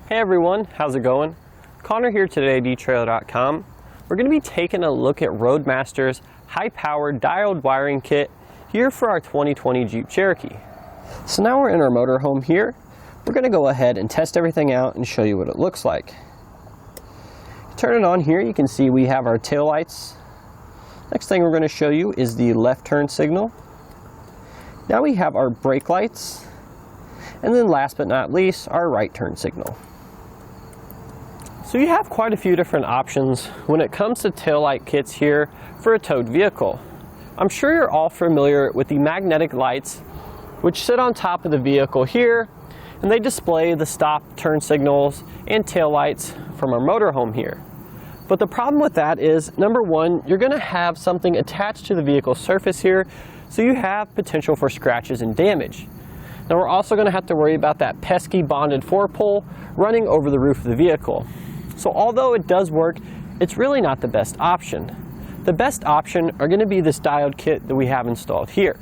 Hey everyone, how's it going? Connor here today at dtrailer.com. We're going to be taking a look at Roadmaster's high-powered diode wiring kit here for our 2020 Jeep Cherokee. So now we're in our motorhome here. We're going to go ahead and test everything out and show you what it looks like. Turn it on here, you can see we have our tail lights. Next thing we're going to show you is the left turn signal. Now we have our brake lights. And then last but not least, our right turn signal. So you have quite a few different options when it comes to taillight kits here for a towed vehicle. I'm sure you're all familiar with the magnetic lights which sit on top of the vehicle here, and they display the stop, turn signals, and tail lights from our motorhome here. But the problem with that is, number one, you're going to have something attached to the vehicle surface here, so you have potential for scratches and damage. Now we're also going to have to worry about that pesky bonded 4-pole running over the roof of the vehicle. So although it does work, it's really not the best option. The best option are going to be this diode kit that we have installed here.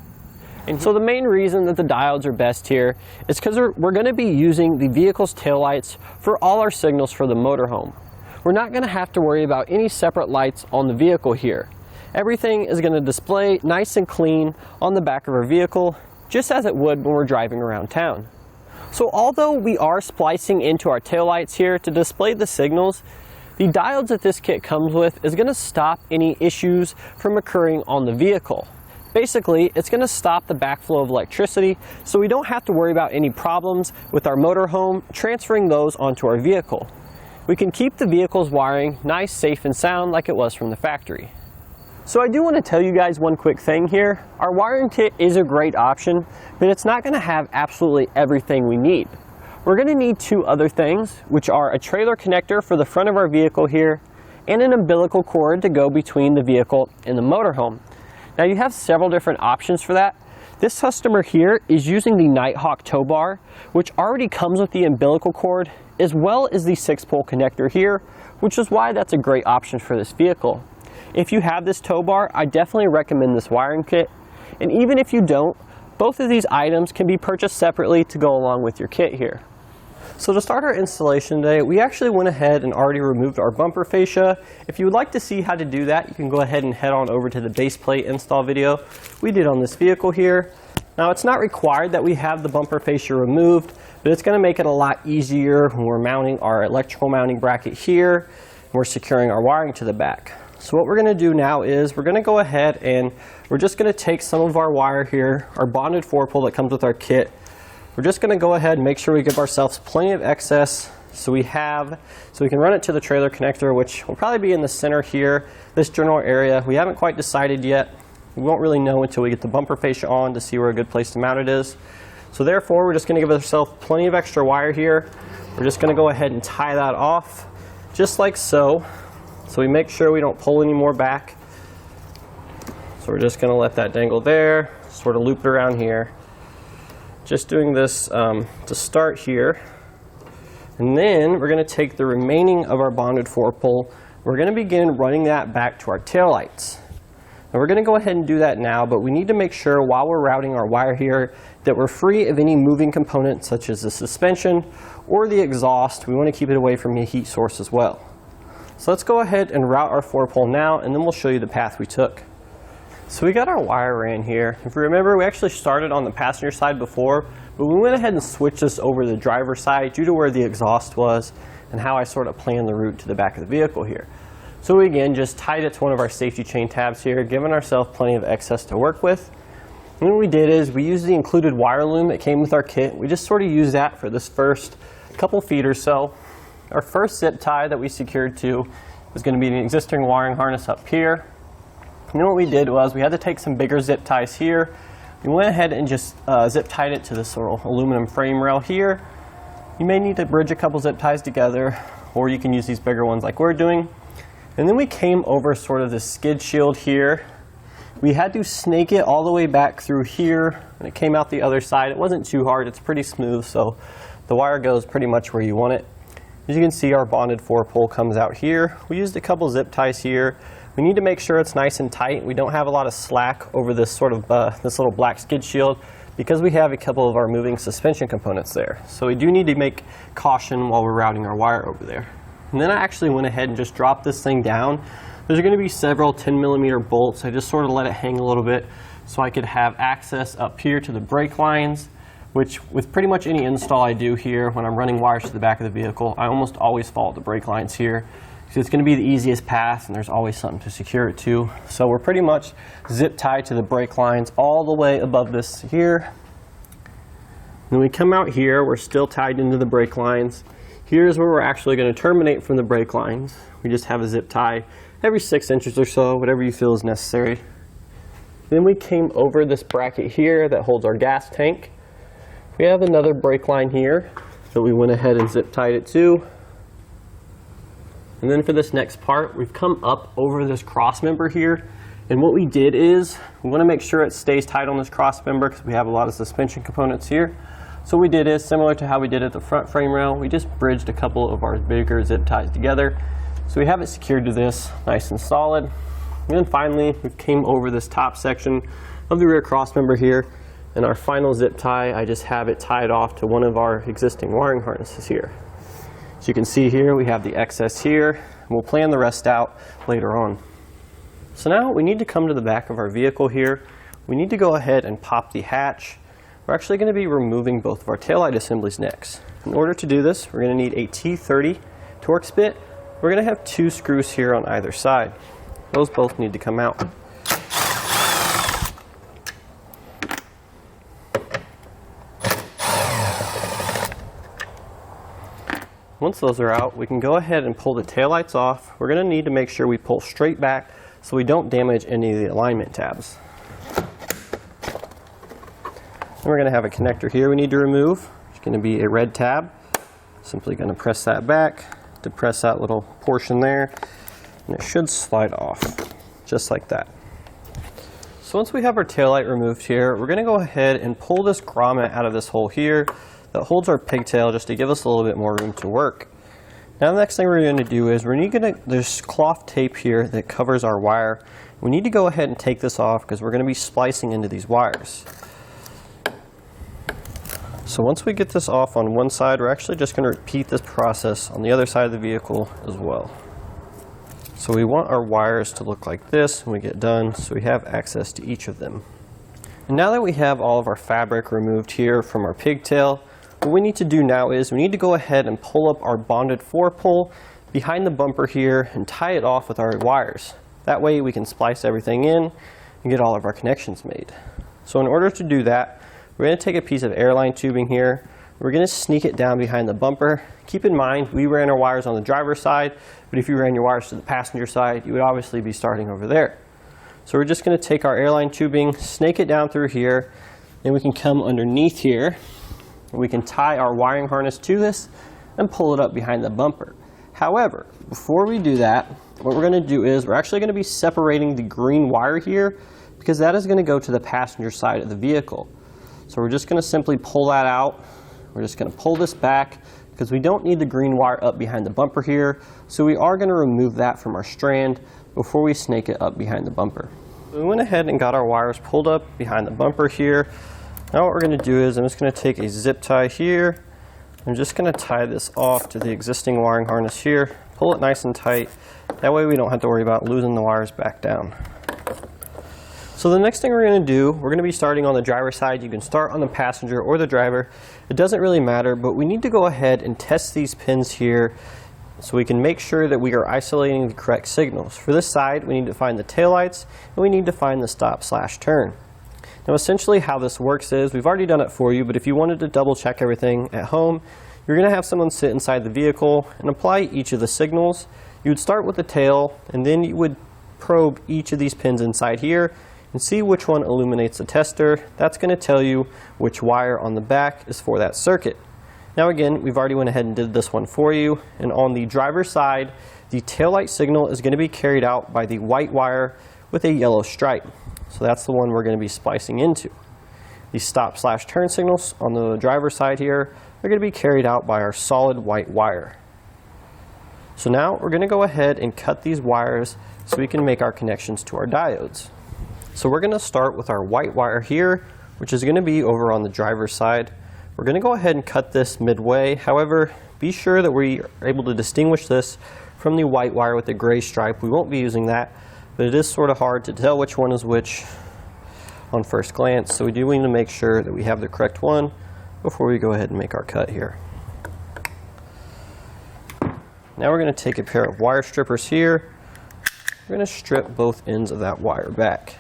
And so the main reason that the diodes are best here is because we're going to be using the vehicle's taillights for all our signals for the motorhome. We're not going to have to worry about any separate lights on the vehicle here. Everything is going to display nice and clean on the back of our vehicle, just as it would when we're driving around town. So although we are splicing into our taillights here to display the signals, the diodes that this kit comes with is going to stop any issues from occurring on the vehicle. Basically, it's going to stop the backflow of electricity, so we don't have to worry about any problems with our motorhome transferring those onto our vehicle. We can keep the vehicle's wiring nice, safe, and sound like it was from the factory. So I do want to tell you guys one quick thing here. Our wiring kit is a great option, but it's not going to have absolutely everything we need. We're going to need two other things, which are a trailer connector for the front of our vehicle here, and an umbilical cord to go between the vehicle and the motorhome. Now you have several different options for that. This customer here is using the Nighthawk tow bar, which already comes with the umbilical cord, as well as the 6-pole connector here, which is why that's a great option for this vehicle. If you have this tow bar, I definitely recommend this wiring kit. And even if you don't, both of these items can be purchased separately to go along with your kit here. So to start our installation today, we actually went ahead and already removed our bumper fascia. If you would like to see how to do that, you can go ahead and head on over to the base plate install video we did on this vehicle here. Now it's not required that we have the bumper fascia removed, but it's going to make it a lot easier when we're mounting our electrical mounting bracket here and we're securing our wiring to the back. So what we're going to do now is we're going to go ahead and we're just going to take some of our wire here, our bonded 4-pole that comes with our kit. We're just going to go ahead and make sure we give ourselves plenty of excess so we can run it to the trailer connector, which will probably be in the center here, this general area. We haven't quite decided yet. We won't really know until we get the bumper fascia on to see where a good place to mount it is. So therefore, we're just going to give ourselves plenty of extra wire here. We're just going to go ahead and tie that off just like so. So we make sure we don't pull any more back. So we're just going to let that dangle there, sort of loop it around here. Just doing this to start here. And then we're going to take the remaining of our bonded 4-pole. We're going to begin running that back to our taillights. Now we're going to go ahead and do that now, but we need to make sure while we're routing our wire here that we're free of any moving components such as the suspension or the exhaust. We want to keep it away from a heat source as well. So let's go ahead and route our 4-pole now, and then we'll show you the path we took. So we got our wire ran here. If you remember, we actually started on the passenger side before, but we went ahead and switched this over to the driver's side due to where the exhaust was and how I sort of planned the route to the back of the vehicle here. So we again just tied it to one of our safety chain tabs here, giving ourselves plenty of excess to work with. And what we did is we used the included wire loom that came with our kit. We just sort of used that for this first couple feet or so. Our first zip tie that we secured to was going to be an existing wiring harness up here. And then what we did was we had to take some bigger zip ties here. We went ahead and just zip tied it to this little aluminum frame rail here. You may need to bridge a couple zip ties together, or you can use these bigger ones like we're doing. And then we came over sort of this skid shield here. We had to snake it all the way back through here, and it came out the other side. It wasn't too hard, it's pretty smooth, so the wire goes pretty much where you want it. As you can see, our bonded 4-pole comes out here. We used a couple zip ties here. We need to make sure it's nice and tight. We don't have a lot of slack over this sort of this little black skid shield because we have a couple of our moving suspension components there. So we do need to make caution while we're routing our wire over there. And then I actually went ahead and just dropped this thing down. There's going to be several 10mm bolts. I just sort of let it hang a little bit so I could have access up here to the brake lines, which with pretty much any install I do here when I'm running wires to the back of the vehicle, I almost always follow the brake lines here. So it's going to be the easiest path, and there's always something to secure it to. So we're pretty much zip tied to the brake lines all the way above this here. When we come out here, we're still tied into the brake lines. Here's where we're actually going to terminate from the brake lines. We just have a zip tie every 6 inches or so, whatever you feel is necessary. Then we came over this bracket here that holds our gas tank. We have another brake line here that we went ahead and zip tied it to. And then for this next part, we've come up over this cross member here. And what we did is, we want to make sure it stays tight on this cross member because we have a lot of suspension components here. So what we did is, similar to how we did at the front frame rail, we just bridged a couple of our bigger zip ties together. So we have it secured to this, nice and solid. And then finally, we came over this top section of the rear cross member here. And our final zip tie, I just have it tied off to one of our existing wiring harnesses here. As you can see here, we have the excess here, and we'll plan the rest out later on. So now we need to come to the back of our vehicle here. We need to go ahead and pop the hatch. We're actually going to be removing both of our taillight assemblies next. In order to do this, we're going to need a T30 Torx bit. We're going to have 2 screws here on either side. Those both need to come out. Once those are out, we can go ahead and pull the taillights off. We're going to need to make sure we pull straight back so we don't damage any of the alignment tabs. And we're going to have a connector here we need to remove. It's going to be a red tab. Simply going to press that back, depress that little portion there, and it should slide off just like that. So once we have our taillight removed here, we're going to go ahead and pull this grommet out of this hole here that holds our pigtail just to give us a little bit more room to work. Now the next thing we're going to do is there's cloth tape here that covers our wire. We need to go ahead and take this off because we're going to be splicing into these wires. So once we get this off on one side, we're actually just going to repeat this process on the other side of the vehicle as well. So we want our wires to look like this when we get done, so we have access to each of them. And now that we have all of our fabric removed here from our pigtail, what we need to do now is we need to go ahead and pull up our bonded 4-pole behind the bumper here and tie it off with our wires. That way we can splice everything in and get all of our connections made. So in order to do that, we're going to take a piece of airline tubing here. We're going to sneak it down behind the bumper. Keep in mind, we ran our wires on the driver's side, but if you ran your wires to the passenger side, you would obviously be starting over there. So we're just going to take our airline tubing, snake it down through here, and we can come underneath here. We can tie our wiring harness to this and pull it up behind the bumper. However, before we do that, what we're going to do is we're actually going to be separating the green wire here because that is going to go to the passenger side of the vehicle. So we're just going to simply pull that out. We're just going to pull this back because we don't need the green wire up behind the bumper here. So we are going to remove that from our strand before we snake it up behind the bumper. So we went ahead and got our wires pulled up behind the bumper here. Now what we're going to do is I'm just going to take a zip tie here. I'm just going to tie this off to the existing wiring harness here. Pull it nice and tight. That way we don't have to worry about losing the wires back down. So the next thing we're going to do, we're going to be starting on the driver's side. You can start on the passenger or the driver. It doesn't really matter, but we need to go ahead and test these pins here so we can make sure that we are isolating the correct signals. For this side, we need to find the taillights and we need to find the stop/turn. Now essentially how this works is, we've already done it for you, but if you wanted to double check everything at home, you're going to have someone sit inside the vehicle and apply each of the signals. You would start with the tail and then you would probe each of these pins inside here and see which one illuminates the tester. That's going to tell you which wire on the back is for that circuit. Now again, we've already went ahead and did this one for you, and on the driver's side, the taillight signal is going to be carried out by the white wire with a yellow stripe. So that's the one we're going to be splicing into. The stop/turn signals on the driver's side here are going to be carried out by our solid white wire. So now we're going to go ahead and cut these wires so we can make our connections to our diodes. So we're going to start with our white wire here which is going to be over on the driver's side. We're going to go ahead and cut this midway. However, be sure that we are able to distinguish this from the white wire with the gray stripe. We won't be using that, but it is sort of hard to tell which one is which on first glance. So we do need to make sure that we have the correct one before we go ahead and make our cut here. Now we're going to take a pair of wire strippers here. We're going to strip both ends of that wire back.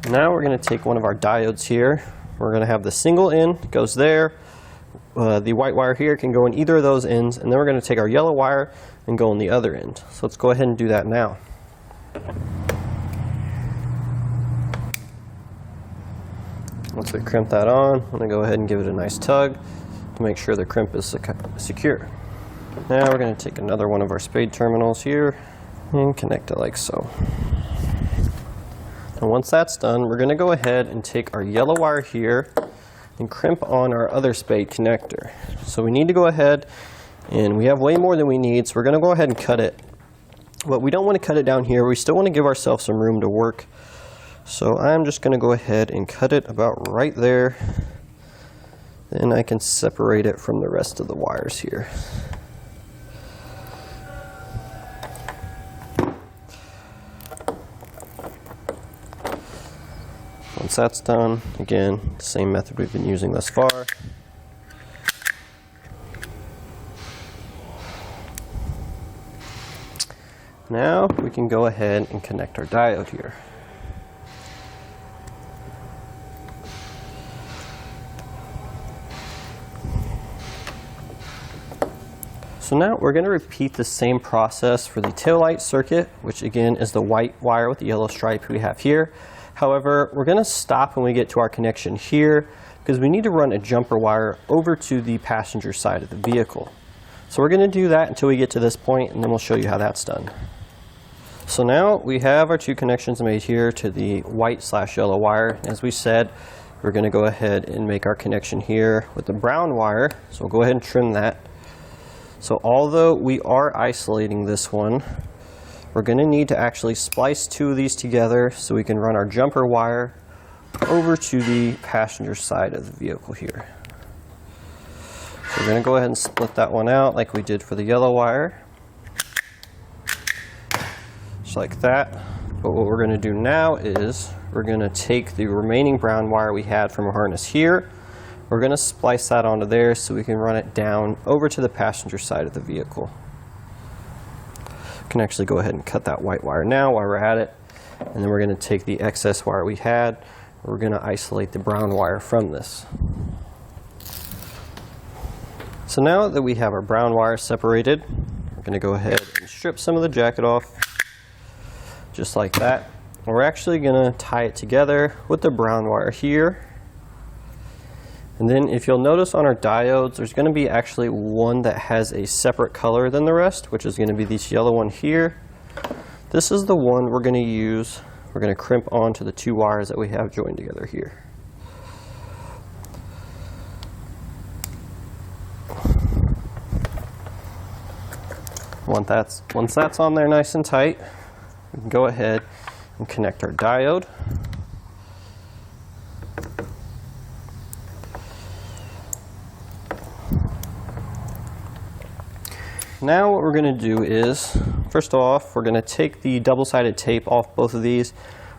Now we're going to take one of our diodes here. We're going to have the single end goes there. The white wire here can go in either of those ends, and then we're going to take our yellow wire and go on the other end. So let's go ahead and do that now. Once we crimp that on, I'm going to go ahead and give it a nice tug to make sure the crimp is secure. Now we're going to take another one of our spade terminals here and connect it like so. And once that's done, we're going to go ahead and take our yellow wire here and crimp on our other spade connector. So we need to go ahead, and we have way more than we need, so we're going to go ahead and cut it. But we don't want to cut it down here. We still want to give ourselves some room to work. So I'm just going to go ahead and cut it about right there. Then I can separate it from the rest of the wires here. Once that's done, again, the same method we've been using thus far. Now we can go ahead and connect our diode here. So now we're going to repeat the same process for the taillight circuit, which again is the white wire with the yellow stripe we have here. However, we're going to stop when we get to our connection here because we need to run a jumper wire over to the passenger side of the vehicle. So we're going to do that until we get to this point, and then we'll show you how that's done. So now we have our two connections made here to the white/yellow wire. As we said, we're going to go ahead and make our connection here with the brown wire. So we'll go ahead and trim that. So although we are isolating this one, we're going to need to actually splice two of these together so we can run our jumper wire over to the passenger side of the vehicle here. So we're going to go ahead and split that one out like we did for the yellow wire. Just like that. But what we're going to do now is we're going to take the remaining brown wire we had from our harness here. We're going to splice that onto there so we can run it down over to the passenger side of the vehicle. We can actually go ahead and cut that white wire now while we're at it. And then we're going to take the excess wire we had. We're going to isolate the brown wire from this. So now that we have our brown wire separated, we're going to go ahead and strip some of the jacket off, just like that. And we're actually going to tie it together with the brown wire here. And then if you'll notice on our diodes, there's going to be actually one that has a separate color than the rest, which is going to be this yellow one here. This is the one we're going to use. We're going to crimp onto the two wires that we have joined together here. Once that's on there nice and tight, we can go ahead and connect our diode. Now what we're going to do is, first off, we're going to take the double-sided tape off both of these.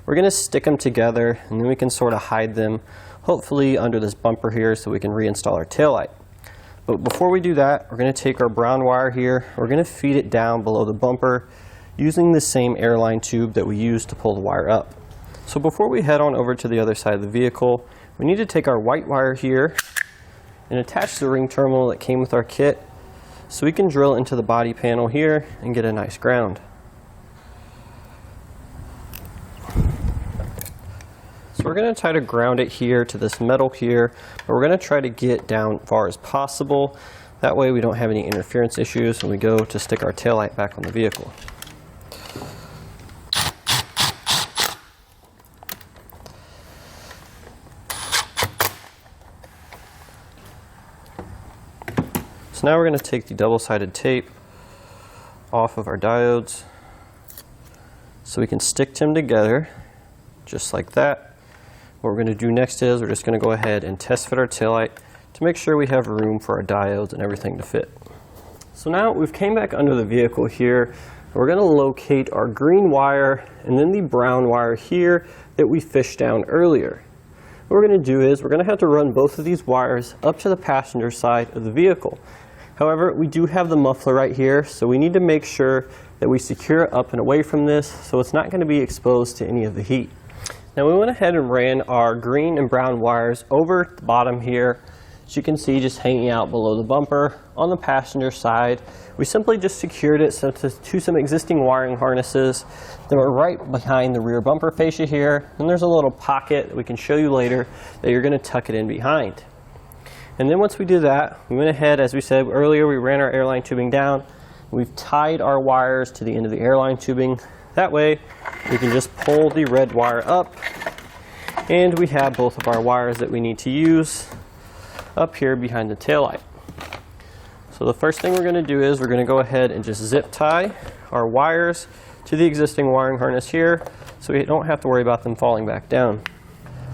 We're going to stick them together, and then we can sort of hide them, hopefully under this bumper here, so we can reinstall our taillight. But before we do that, we're going to take our brown wire here. We're going to feed it down below the bumper using the same airline tube that we used to pull the wire up. So before we head on over to the other side of the vehicle, we need to take our white wire here and attach the ring terminal that came with our kit, so we can drill into the body panel here and get a nice ground. So we're going to try to ground it here to this metal here, but we're going to try to get down as far as possible. That way we don't have any interference issues when we go to stick our taillight back on the vehicle. So now we're going to take the double-sided tape off of our diodes so we can stick them together. just like that. What we're going to do next is we're just going to go ahead and test fit our taillight to make sure we have room for our diodes and everything to fit. So now we've came back under the vehicle here. We're going to locate our green wire and then the brown wire here that we fished down earlier. What we're going to do is we're going to have to run both of these wires up to the passenger side of the vehicle. However, we do have the muffler right here, so we need to make sure that we secure it up and away from this so it's not going to be exposed to any of the heat. Now we went ahead and ran our green and brown wires over the bottom here. As you can see, just hanging out below the bumper on the passenger side. We simply just secured it to some existing wiring harnesses that were right behind the rear bumper fascia here. And there's a little pocket that we can show you later that you're going to tuck it in behind. And then once we do that, we went ahead, as we said earlier, we ran our airline tubing down. We've tied our wires to the end of the airline tubing. That way, we can just pull the red wire up, and we have both of our wires that we need to use up here behind the taillight. So the first thing we're going to do is we're going to go ahead and just zip tie our wires to the existing wiring harness here so we don't have to worry about them falling back down.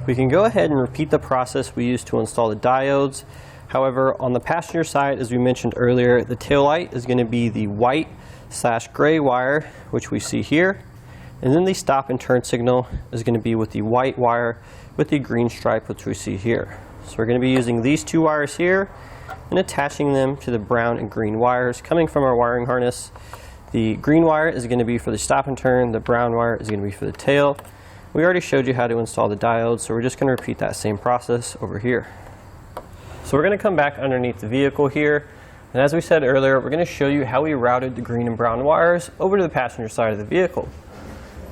We can go ahead and repeat the process we used to install the diodes. However, on the passenger side, as we mentioned earlier, the taillight is going to be the white/gray wire, which we see here. And then the stop and turn signal is going to be with the white wire with the green stripe, which we see here. So we're going to be using these two wires here and attaching them to the brown and green wires coming from our wiring harness. The green wire is going to be for the stop and turn, the brown wire is going to be for the tail. We already showed you how to install the diodes, so we're just going to repeat that same process over here. So we're going to come back underneath the vehicle here, and as we said earlier, we're going to show you how we routed the green and brown wires over to the passenger side of the vehicle.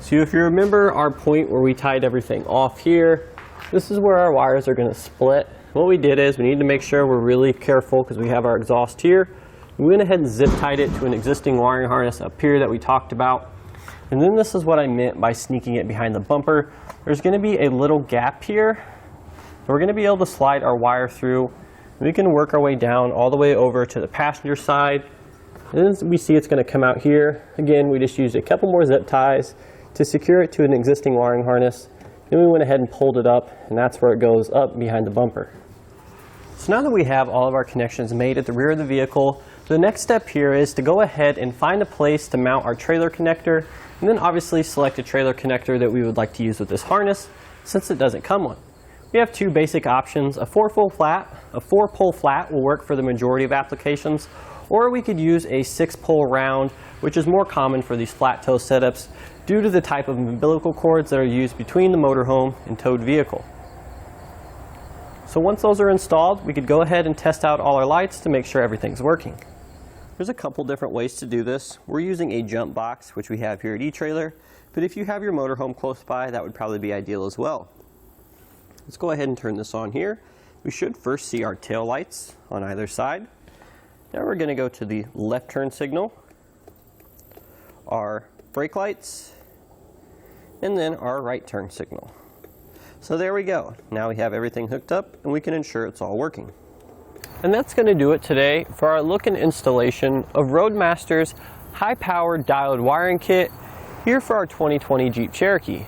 So if you remember our point where we tied everything off here, this is where our wires are going to split. What we did is we need to make sure we're really careful because we have our exhaust here. We went ahead and zip tied it to an existing wiring harness up here that we talked about. And then this is what I meant by sneaking it behind the bumper. There's going to be a little gap here. We're going to be able to slide our wire through. We can work our way down all the way over to the passenger side. And then we see it's going to come out here. Again, we just used a couple more zip ties to secure it to an existing wiring harness. Then we went ahead and pulled it up, and that's where it goes up behind the bumper. So now that we have all of our connections made at the rear of the vehicle, the next step here is to go ahead and find a place to mount our trailer connector, and then obviously select a trailer connector that we would like to use with this harness, since it doesn't come one. We have two basic options. A 4-pole flat will work for the majority of applications, or we could use a 6-pole round, which is more common for these flat tow setups due to the type of umbilical cords that are used between the motorhome and towed vehicle. So once those are installed, we could go ahead and test out all our lights to make sure everything's working. There's a couple different ways to do this. We're using a jump box, which we have here at eTrailer, but if you have your motorhome close by, that would probably be ideal as well. Let's go ahead and turn this on here. We should first see our tail lights on either side. Now we're going to go to the left turn signal, our brake lights, and then our right turn signal. So there we go. Now we have everything hooked up and we can ensure it's all working. And that's going to do it today for our look and installation of Roadmaster's high-powered diode wiring kit here for our 2020 Jeep Cherokee.